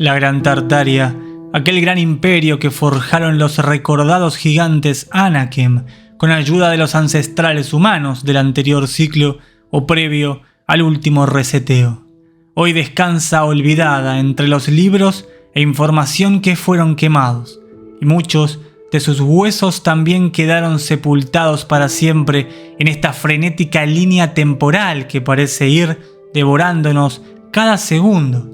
La Gran Tartaria, aquel gran imperio que forjaron los recordados gigantes Anakim con ayuda de los ancestrales humanos del anterior ciclo o previo al último reseteo. Hoy descansa olvidada entre los libros e información que fueron quemados, y muchos de sus huesos también quedaron sepultados para siempre en esta frenética línea temporal que parece ir devorándonos cada segundo.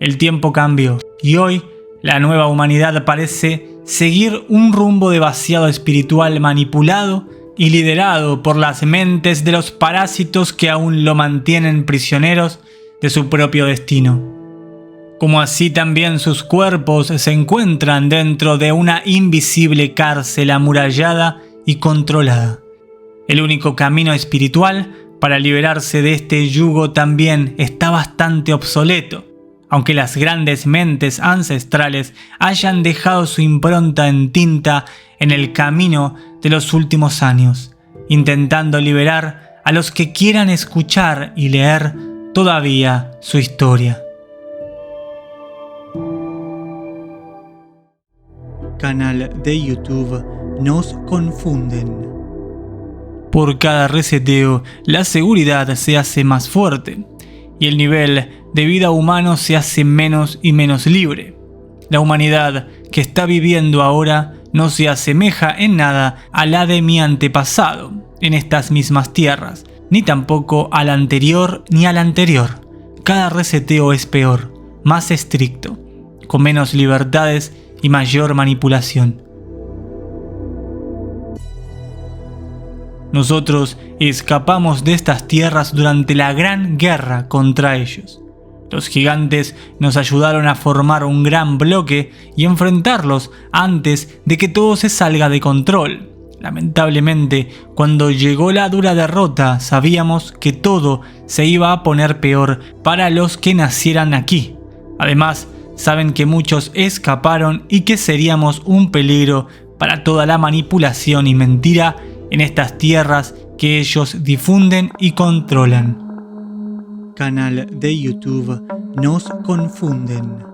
El tiempo cambió y hoy la nueva humanidad parece seguir un rumbo de vaciado espiritual manipulado y liderado por las mentes de los parásitos que aún lo mantienen prisioneros de su propio destino. Como así también sus cuerpos se encuentran dentro de una invisible cárcel amurallada y controlada. El único camino espiritual para liberarse de este yugo también está bastante obsoleto, aunque las grandes mentes ancestrales hayan dejado su impronta en tinta en el camino de los últimos años, intentando liberar a los que quieran escuchar y leer todavía su historia. Canal de YouTube Nos Confunden. Por cada reseteo, la seguridad se hace más fuerte y el nivel de vida humano se hace menos y menos libre. La humanidad que está viviendo ahora no se asemeja en nada a la de mi antepasado en estas mismas tierras, ni tampoco al anterior ni al anterior. Cada reseteo es peor, más estricto, con menos libertades y mayor manipulación. Nosotros escapamos de estas tierras durante la gran guerra contra ellos. Los gigantes nos ayudaron a formar un gran bloque y enfrentarlos antes de que todo se salga de control. Lamentablemente, cuando llegó la dura derrota, sabíamos que todo se iba a poner peor para los que nacieran aquí. Además, saben que muchos escaparon y que seríamos un peligro para toda la manipulación y mentira en estas tierras que ellos difunden y controlan. Canal de YouTube Nos Confunden.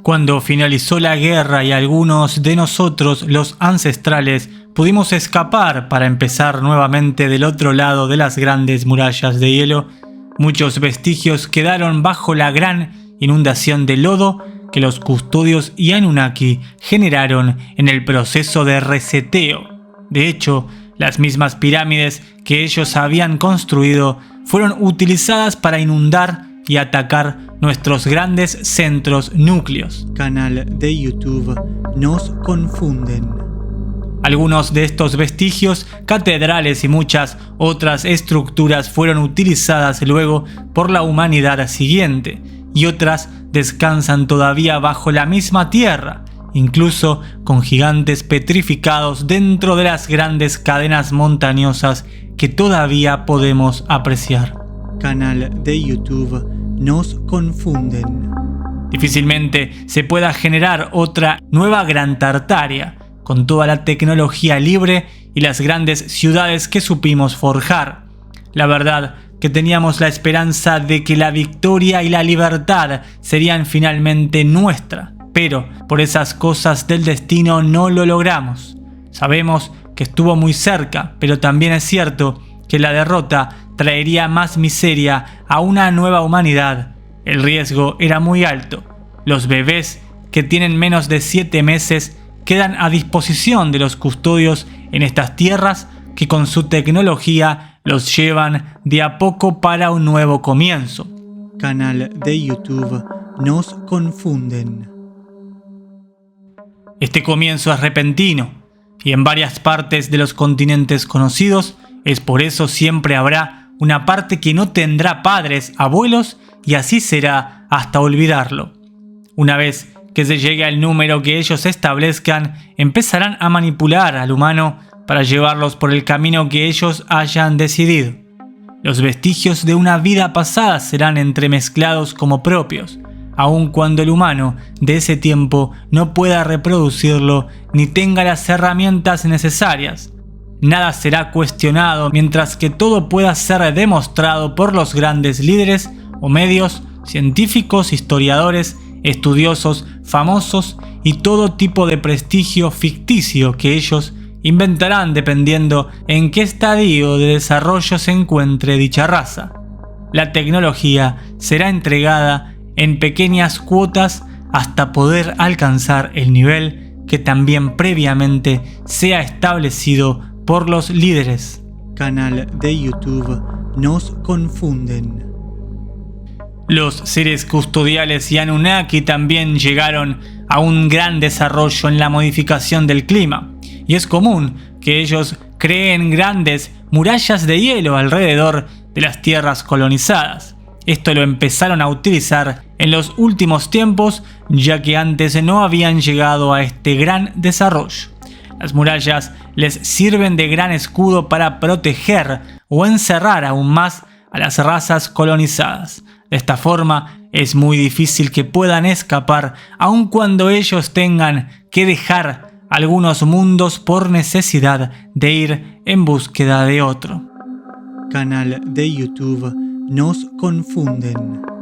Cuando finalizó la guerra y algunos de nosotros, los ancestrales, pudimos escapar para empezar nuevamente del otro lado de las grandes murallas de hielo, muchos vestigios quedaron bajo la gran inundación de lodo que los custodios y Anunnaki generaron en el proceso de reseteo. De hecho, las mismas pirámides que ellos habían construido fueron utilizadas para inundar y atacar nuestros grandes centros núcleos. Canal de YouTube Nos Confunden. Algunos de estos vestigios, catedrales y muchas otras estructuras fueron utilizadas luego por la humanidad siguiente, y otras descansan todavía bajo la misma tierra, incluso con gigantes petrificados dentro de las grandes cadenas montañosas que todavía podemos apreciar. Canal de YouTube Nos Confunden. Difícilmente se pueda generar otra nueva Gran Tartaria, con toda la tecnología libre y las grandes ciudades que supimos forjar. La verdad que teníamos la esperanza de que la victoria y la libertad serían finalmente nuestra, pero por esas cosas del destino no lo logramos. Sabemos que estuvo muy cerca, pero también es cierto que la derrota traería más miseria a una nueva humanidad. El riesgo era muy alto. Los bebés que tienen menos de 7 meses quedan a disposición de los custodios en estas tierras que con su tecnología los llevan de a poco para un nuevo comienzo. Canal de YouTube Nos Confunden. Este comienzo es repentino y en varias partes de los continentes conocidos. Es por eso siempre habrá una parte que no tendrá padres, abuelos, y así será hasta olvidarlo. Una vez que se llegue al número que ellos establezcan, empezarán a manipular al humano para llevarlos por el camino que ellos hayan decidido. Los vestigios de una vida pasada serán entremezclados como propios, aun cuando el humano de ese tiempo no pueda reproducirlo ni tenga las herramientas necesarias. Nada será cuestionado mientras que todo pueda ser demostrado por los grandes líderes o medios científicos, historiadores, estudiosos, famosos y todo tipo de prestigio ficticio que ellos inventarán dependiendo en qué estadio de desarrollo se encuentre dicha raza. La tecnología será entregada en pequeñas cuotas hasta poder alcanzar el nivel que también previamente sea establecido por los líderes. Canal de YouTube Nos Confunden. Los seres custodiales y Anunnaki también llegaron a un gran desarrollo en la modificación del clima, y es común que ellos creen grandes murallas de hielo alrededor de las tierras colonizadas. Esto lo empezaron a utilizar en los últimos tiempos, ya que antes no habían llegado a este gran desarrollo. Las murallas les sirven de gran escudo para proteger o encerrar aún más a las razas colonizadas. De esta forma, es muy difícil que puedan escapar, aun cuando ellos tengan que dejar algunos mundos por necesidad de ir en búsqueda de otro. Canal de YouTube Nos Confunden.